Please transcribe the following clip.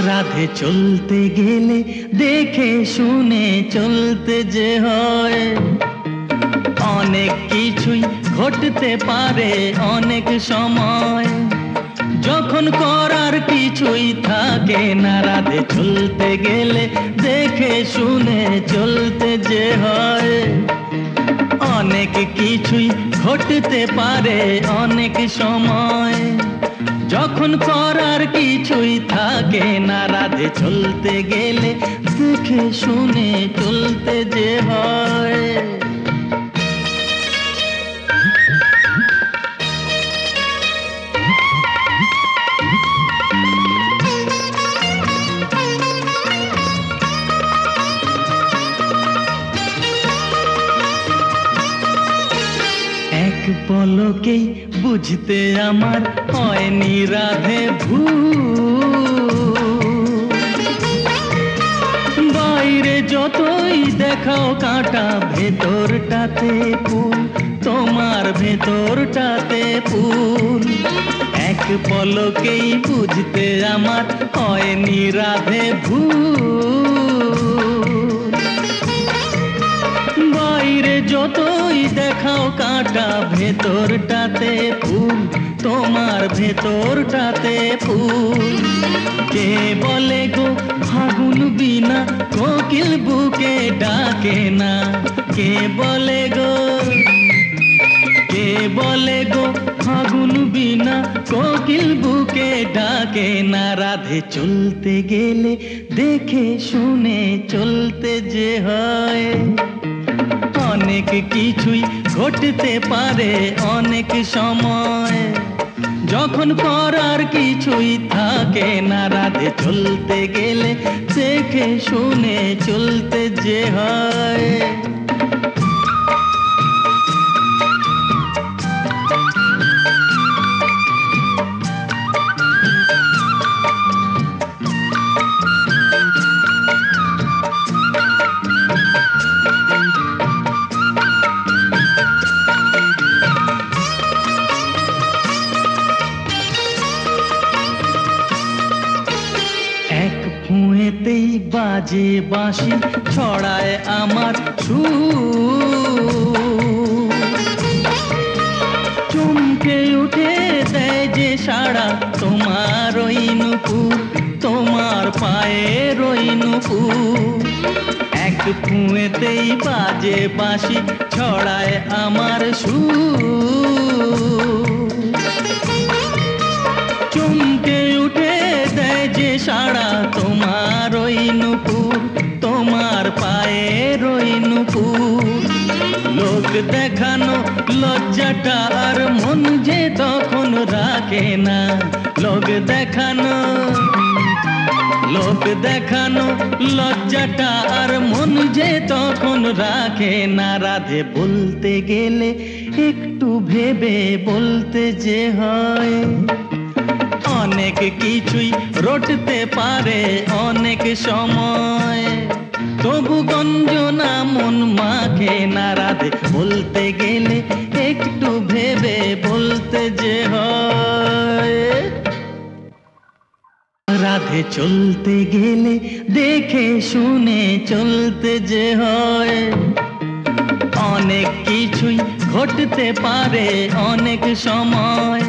রাধে চলতে গেলে দেখে শুনে চলতে যে হয়, অনেক কিছুই ঘটতে পারে অনেক সময়, যখন করার কিছুই থাকে না। রাধে চলতে গেলে দেখে শুনে চলতে যে হয়, অনেক কিছুই ঘটতে পারে অনেক সময়, যখন করার কিছুই থাকে না। রাধে চলতে গেলে দেখে শুনে চলতে যে হয়। এক পলকেই বুঝতে আমার হয়নি রাধে ভুল, বাইরে যতই দেখাও কাঁটা ভেতরটাতে ফুল, তোমার ভেতরটাতে ফুল। এক পলকেই বুঝতে আমার হয়নি রাধে ভুল, বাইরে যতই দেখাও কাঁটা ভেতরটাতে ফুল, তোমার ভেতরটাতে ফুল। কে বলে গো ফাগুন বিনা কোকিল বুকে ডাকে না, কে বলে গো, কে বলে গো ফাগুন বিনা কোকিল বুকে ডাকে না। রাধে চলতে গেলে দেখে শুনে চলতে যে হয়, অনেক কিছুই ঘটতে পারে অনেক সময়, যখন করার কিছুই থাকে না। রাধে চলতে গেলে দেখে শুনে চলতে যে হয়। এক ফুঁয়েতেই বাজে বাঁশি ছড়ায় আমার সুর, চমকে উঠে দেয় যে সাড়া তোমার ওই নুপুর, তোমার পায়ের ওই নুপুর। এক ফুঁয়েতেই বাজে বাঁশি ছড়ায় আমার সুর, চমকে উঠে দেয় যে সাড়া তোমার ওই নুপুর, তোমার পায়ের ওই নুপুর। লোক দেখানো লজ্জাটা আর মন যে তখন রাখে না, লোক দেখানো, লোক দেখানো লজ্জাটা আর মন যে তখন রাখে না। রাধে বলতে গেলে একটু ভেবে বলতে যে হয়, অনেক কিছুই রটতে পারে অনেক সময়, তবু গঞ্জনা মন মাখে না। রাধে বলতে গেলে একটু ভেবে বলতে যে হয়, রাধে চলতে গেলে দেখে শুনে চলতে যে হয়, অনেক কিছুই ঘটতে পারে অনেক সময়,